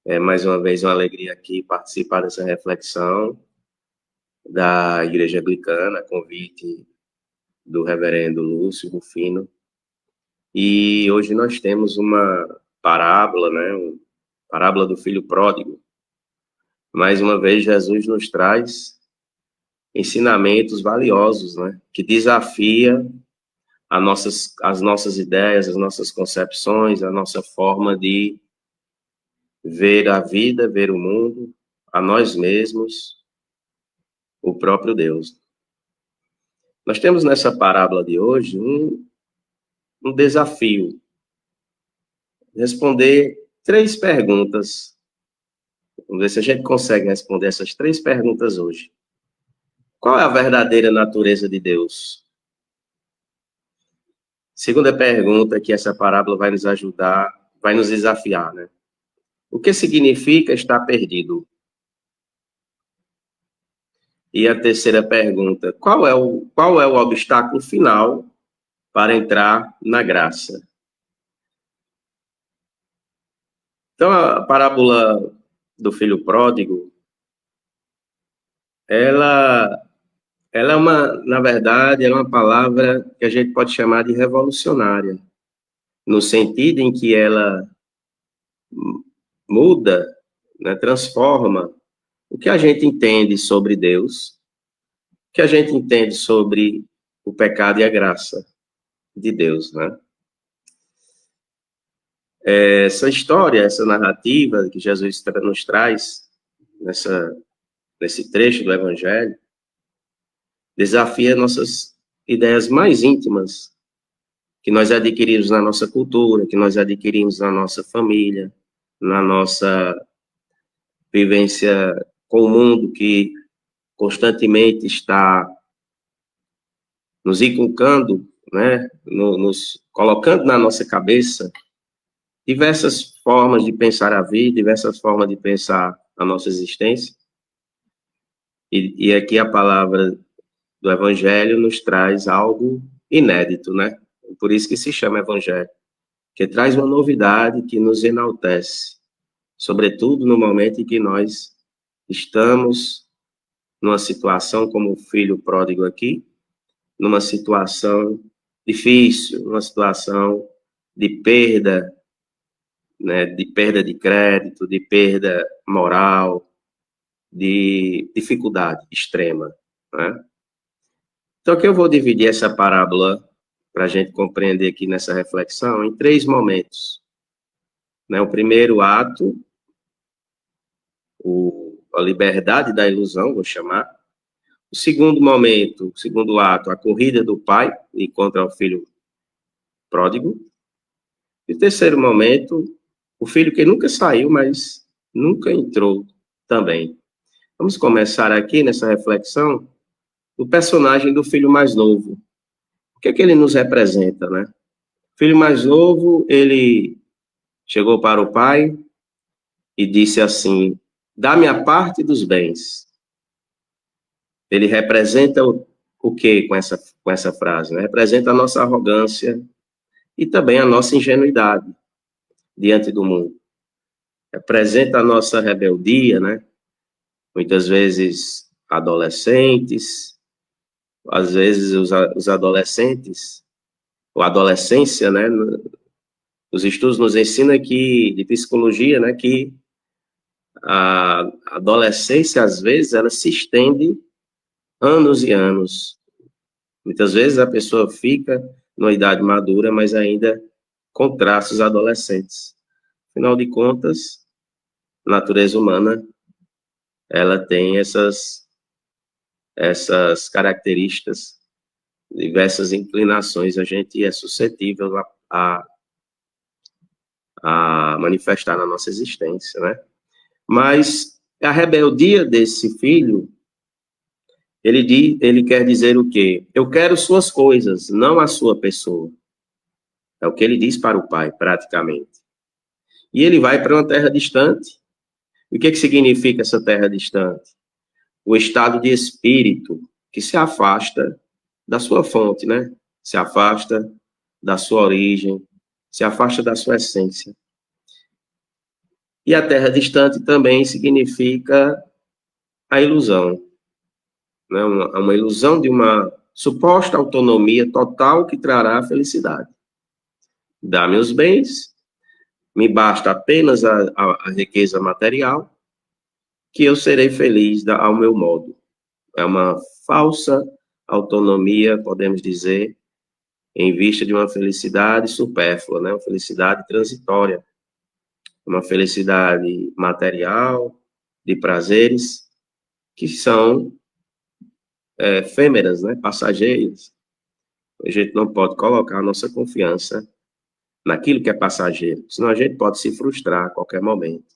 É mais uma vez uma alegria aqui participar dessa reflexão da Igreja Anglicana, convite do Reverendo Lúcio Rufino. E hoje nós temos uma parábola, né? Parábola do Filho Pródigo. Mais uma vez, Jesus nos traz ensinamentos valiosos, né? Que desafia as nossas ideias, as nossas concepções, a nossa forma de ver a vida, ver o mundo, a nós mesmos, o próprio Deus. Nós temos nessa parábola de hoje um desafio. Responder 3 perguntas. Vamos ver se a gente consegue responder essas 3 perguntas hoje. Qual é a verdadeira natureza de Deus? Segunda pergunta que essa parábola vai nos ajudar, vai nos desafiar, né? O que significa estar perdido? E a terceira pergunta, qual é o obstáculo final para entrar na graça? Então, a parábola do filho pródigo, ela é na verdade, ela é uma palavra que a gente pode chamar de revolucionária, no sentido em que ela muda, né, transforma o que a gente entende sobre Deus, o que a gente entende sobre o pecado e a graça de Deus, né? Essa história, essa narrativa que Jesus nos traz nesse trecho do Evangelho, desafia nossas ideias mais íntimas que nós adquirimos na nossa cultura, que nós adquirimos na nossa família, na nossa vivência com o mundo que constantemente está nos inculcando, né, nos colocando na nossa cabeça diversas formas de pensar a vida, diversas formas de pensar a nossa existência. E aqui a palavra do Evangelho nos traz algo inédito, né? Por isso que se chama Evangelho, que traz uma novidade que nos enaltece, sobretudo no momento em que nós estamos numa situação como o filho pródigo aqui, numa situação difícil, numa situação de perda, né, de perda de crédito, de perda moral, de dificuldade extrema, né? Então, aqui eu vou dividir essa parábola para a gente compreender aqui nessa reflexão em 3 momentos, né? O primeiro ato, a liberdade da ilusão, vou chamar. O segundo momento, o segundo ato, a corrida do pai contra o filho pródigo. E o terceiro momento, o filho que nunca saiu, mas nunca entrou também. Vamos começar aqui nessa reflexão o personagem do filho mais novo. O que é que ele nos representa, né? O filho mais novo, ele chegou para o pai e disse assim: dá-me a parte dos bens. Ele representa o que com essa frase, né? Representa a nossa arrogância e também a nossa ingenuidade diante do mundo. Representa a nossa rebeldia, né? Muitas vezes adolescentes, às vezes os adolescentes, ou adolescência, né? Os estudos nos ensinam de psicologia, né, que a adolescência, às vezes, ela se estende anos e anos. Muitas vezes a pessoa fica numa idade madura, mas ainda com traços adolescentes. Afinal de contas, a natureza humana, ela tem essas características, diversas inclinações, a gente é suscetível a manifestar na nossa existência, né? Mas a rebeldia desse filho, ele quer dizer o quê? Eu quero suas coisas, não a sua pessoa. É o que ele diz para o pai, praticamente. E ele vai para uma terra distante. E o que significa essa terra distante? O estado de espírito que se afasta da sua fonte, né? Se afasta da sua origem, se afasta da sua essência. E a terra distante também significa a ilusão, né? Uma ilusão de uma suposta autonomia total que trará felicidade. Dá-me os bens, me basta apenas a riqueza material, que eu serei feliz ao meu modo. É uma falsa autonomia, podemos dizer, em vista de uma felicidade supérflua, né? Uma felicidade transitória, uma felicidade material, de prazeres, que são efêmeras, né? Passageiras. A gente não pode colocar a nossa confiança naquilo que é passageiro, senão a gente pode se frustrar a qualquer momento.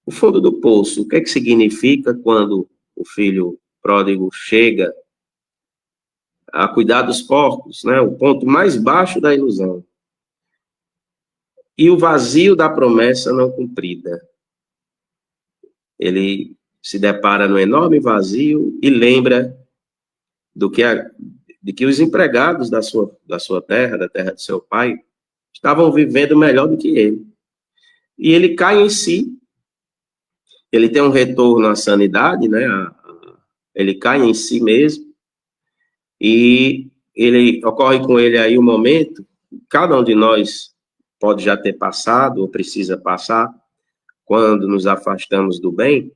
O fundo do poço, o que é que significa quando o filho pródigo chega a cuidar dos porcos, né? O ponto mais baixo da ilusão. E o vazio da promessa não cumprida. Ele se depara no enorme vazio e lembra de que os empregados da sua terra, da terra de seu pai, estavam vivendo melhor do que ele. E ele cai em si, ele tem um retorno à sanidade, né? Ele cai em si mesmo, e ele ocorre com ele aí um momento, cada um de nós pode já ter passado, ou precisa passar, quando nos afastamos do bem,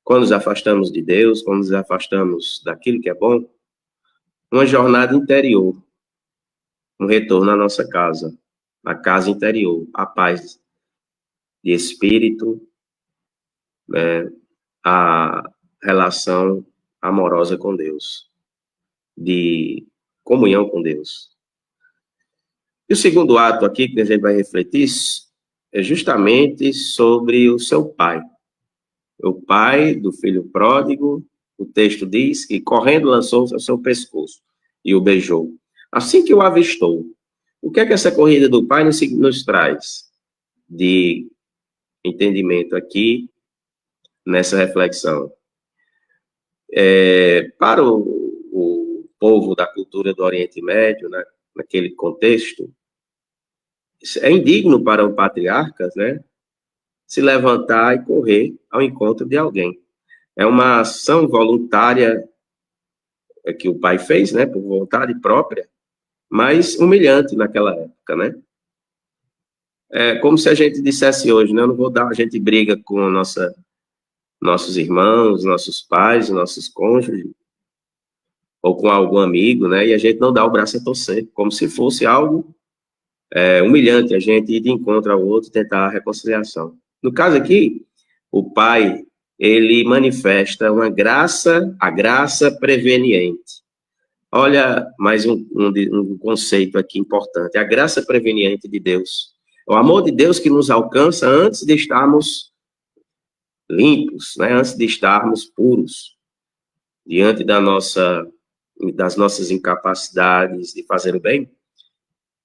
quando nos afastamos de Deus, quando nos afastamos daquilo que é bom, uma jornada interior, um retorno à nossa casa, a casa interior, a paz de espírito, né, a relação amorosa com Deus, de comunhão com Deus. E o segundo ato aqui que a gente vai refletir é justamente sobre o seu pai. O pai do filho pródigo, o texto diz que correndo lançou-se ao seu pescoço e o beijou. Assim que o avistou, o que é que essa corrida do pai nos traz de entendimento aqui nessa reflexão? Para o povo da cultura do Oriente Médio, né, naquele contexto, é indigno para um patriarca, né, se levantar e correr ao encontro de alguém. É uma ação voluntária que o pai fez, né, por vontade própria, mas humilhante naquela época, né? É como se a gente dissesse hoje, né, eu não vou dar, a gente briga com nossos irmãos, nossos pais, nossos cônjuges, ou com algum amigo, né, e a gente não dá o braço a torcer, como se fosse algo humilhante, a gente ir de encontro ao outro e tentar a reconciliação. No caso aqui, o pai, ele manifesta a graça preveniente. Olha, mais um conceito aqui importante, a graça preveniente de Deus. O amor de Deus que nos alcança antes de estarmos limpos, né? Antes de estarmos puros, diante das nossas incapacidades de fazer o bem.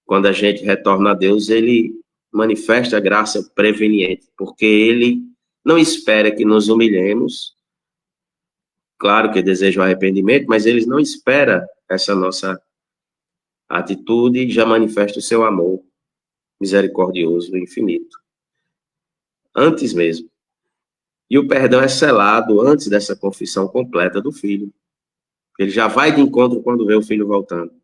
Quando a gente retorna a Deus, ele manifesta a graça preveniente, porque ele não espera que nos humilhemos. Claro que deseja o arrependimento, mas ele não espera essa nossa atitude e já manifesta o seu amor misericordioso e infinito. Antes mesmo. E o perdão é selado antes dessa confissão completa do filho. Ele já vai de encontro quando vê o filho voltando.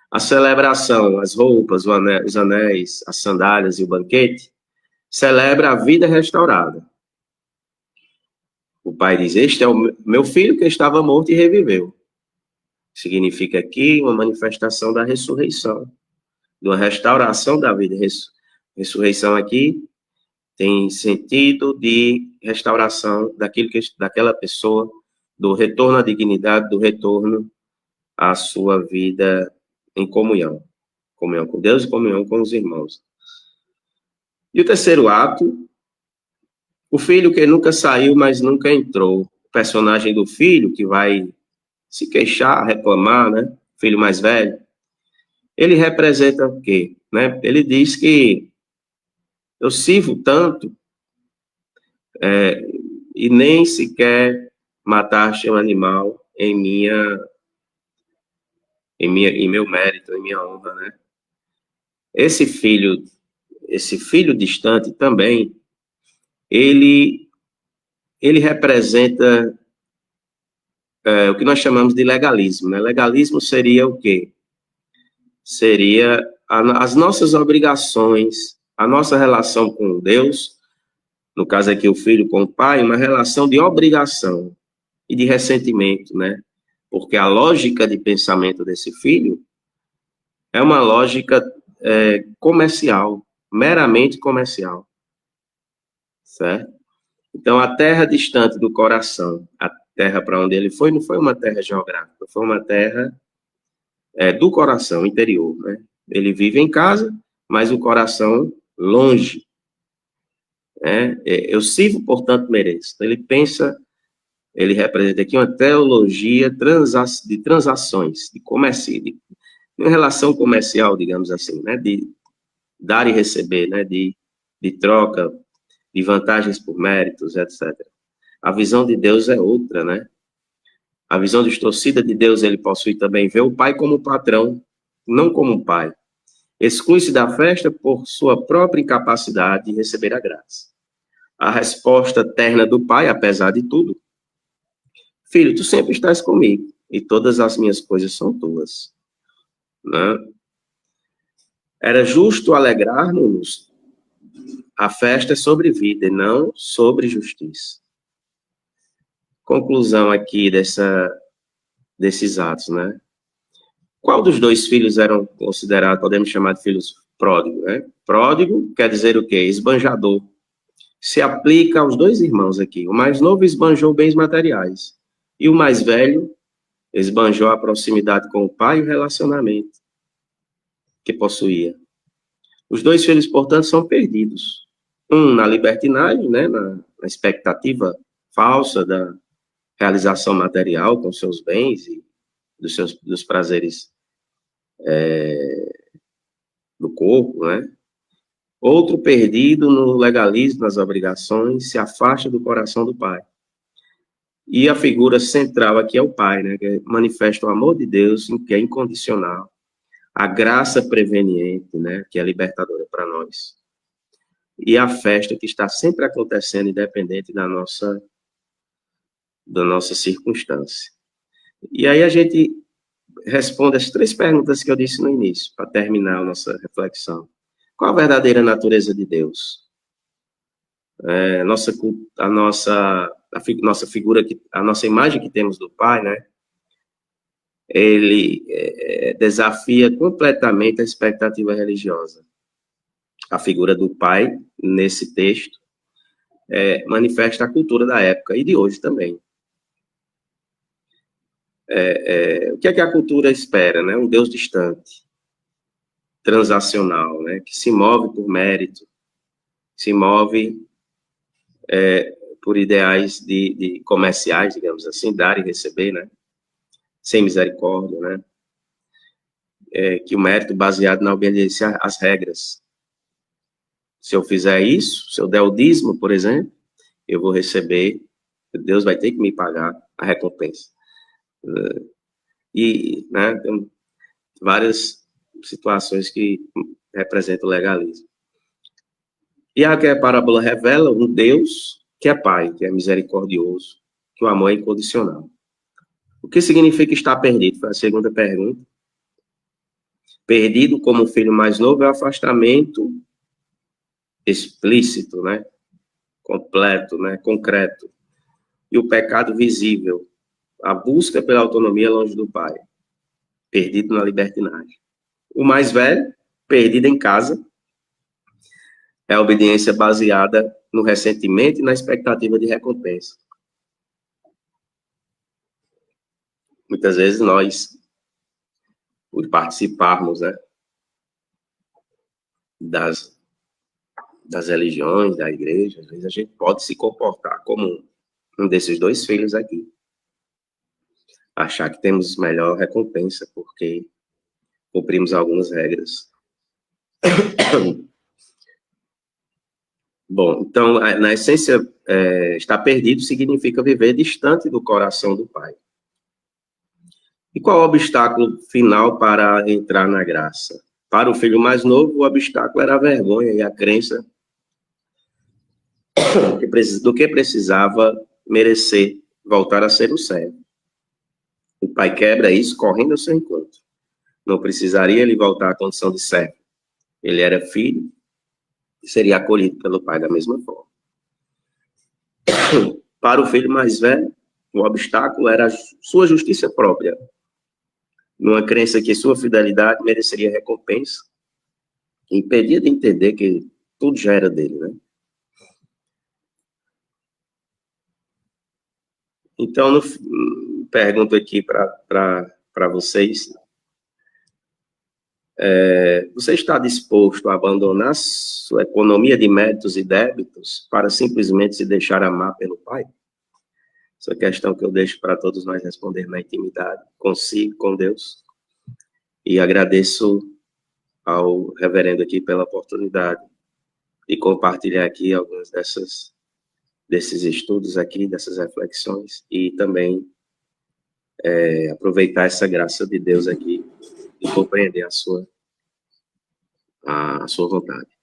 A celebração, as roupas, os anéis, as sandálias e o banquete, celebra a vida restaurada. O pai diz, este é o meu filho que estava morto e reviveu. Significa aqui uma manifestação da ressurreição, de uma restauração da vida. Ressurreição aqui tem sentido de restauração daquela pessoa, do retorno à dignidade, do retorno à sua vida em comunhão. Comunhão com Deus e comunhão com os irmãos. E o terceiro ato, o filho que nunca saiu, mas nunca entrou. O personagem do filho que vai se queixar, reclamar, né? Filho mais velho. Ele representa o quê? Né? Ele diz que eu sirvo tanto e nem sequer mataste um animal em meu mérito, em minha honra, né? Esse filho, esse filho distante também, ele representa o que nós chamamos de legalismo, né? Legalismo seria o quê? Seria as nossas obrigações, a nossa relação com Deus, no caso aqui o filho com o pai, uma relação de obrigação e de ressentimento, né? Porque a lógica de pensamento desse filho é uma lógica comercial, meramente comercial, certo? Então, a terra distante do coração, a terra para onde ele foi, não foi uma terra geográfica, foi uma terra do coração interior, né? Ele vive em casa, mas o coração longe. Eu sirvo, portanto, mereço. Então, ele pensa, ele representa aqui uma teologia de transações, de comércio, de uma relação comercial, digamos assim, né? De dar e receber, né? De troca, de vantagens por méritos, etc. A visão de Deus é outra, né? A visão distorcida de Deus, ele possui também ver o pai como patrão, não como um pai. Exclui-se da festa por sua própria incapacidade de receber a graça. A resposta terna do pai, apesar de tudo: filho, tu sempre estás comigo, e todas as minhas coisas são tuas. Né? Era justo alegrarmos-nos. A festa é sobre vida e não sobre justiça. Conclusão aqui desses atos, né? Qual dos dois filhos eram considerados, podemos chamar de filhos pródigos, né? Pródigo quer dizer o quê? Esbanjador. Se aplica aos dois irmãos aqui. O mais novo esbanjou bens materiais. E o mais velho esbanjou a proximidade com o pai e o relacionamento que possuía. Os dois filhos, portanto, são perdidos. Um na libertinagem, né? Na expectativa falsa da realização material com seus bens e dos prazeres do corpo, né? Outro perdido no legalismo, nas obrigações, se afasta do coração do pai. E a figura central aqui é o pai, né? Que manifesta o amor de Deus, que é incondicional, a graça preveniente, né? Que é libertadora para nós. E a festa que está sempre acontecendo, independente da nossa circunstância. E aí a gente responde as 3 perguntas que eu disse no início, para terminar a nossa reflexão. Qual a verdadeira natureza de Deus? A nossa figura, a nossa imagem que temos do Pai, né? Ele desafia completamente a expectativa religiosa. A figura do Pai, nesse texto, manifesta a cultura da época e de hoje também. O que é que a cultura espera, né? Um Deus distante, transacional, né? Que se move por mérito, se move por ideais de comerciais, digamos assim, dar e receber, né? Sem misericórdia, né? Que o mérito baseado na obediência às regras. Se eu fizer isso, se eu der o dízimo, por exemplo, eu vou receber, Deus vai ter que me pagar a recompensa. E, né, tem várias situações que representam o legalismo. E a parábola revela um Deus que é Pai, que é misericordioso, que o amor é incondicional. O que significa estar perdido? Foi a segunda pergunta. Perdido como filho mais novo é o afastamento explícito, né? Completo, né? Concreto. E o pecado visível, a busca pela autonomia longe do pai, perdido na libertinagem. O mais velho, perdido em casa, é a obediência baseada no ressentimento e na expectativa de recompensa. Muitas vezes nós, por participarmos, né, das religiões, da igreja, às vezes a gente pode se comportar como um desses dois filhos aqui. Achar que temos melhor recompensa porque cumprimos algumas regras. Bom, então, na essência, estar perdido significa viver distante do coração do Pai. E qual é o obstáculo final para entrar na graça? Para o filho mais novo, o obstáculo era a vergonha e a crença do que precisava merecer voltar a ser o servo. O pai quebra isso correndo ao seu encontro. Não precisaria ele voltar à condição de servo. Ele era filho e seria acolhido pelo pai da mesma forma. Para o filho mais velho, o obstáculo era a sua justiça própria, numa crença que sua fidelidade mereceria recompensa, impedia de entender que tudo já era dele, né? Então, pergunto aqui para vocês, você está disposto a abandonar sua economia de méritos e débitos para simplesmente se deixar amar pelo Pai? Essa questão que eu deixo para todos nós responder na intimidade, consigo, com Deus. E agradeço ao reverendo aqui pela oportunidade de compartilhar aqui alguns desses estudos aqui, dessas reflexões, e também aproveitar essa graça de Deus aqui e compreender a sua vontade.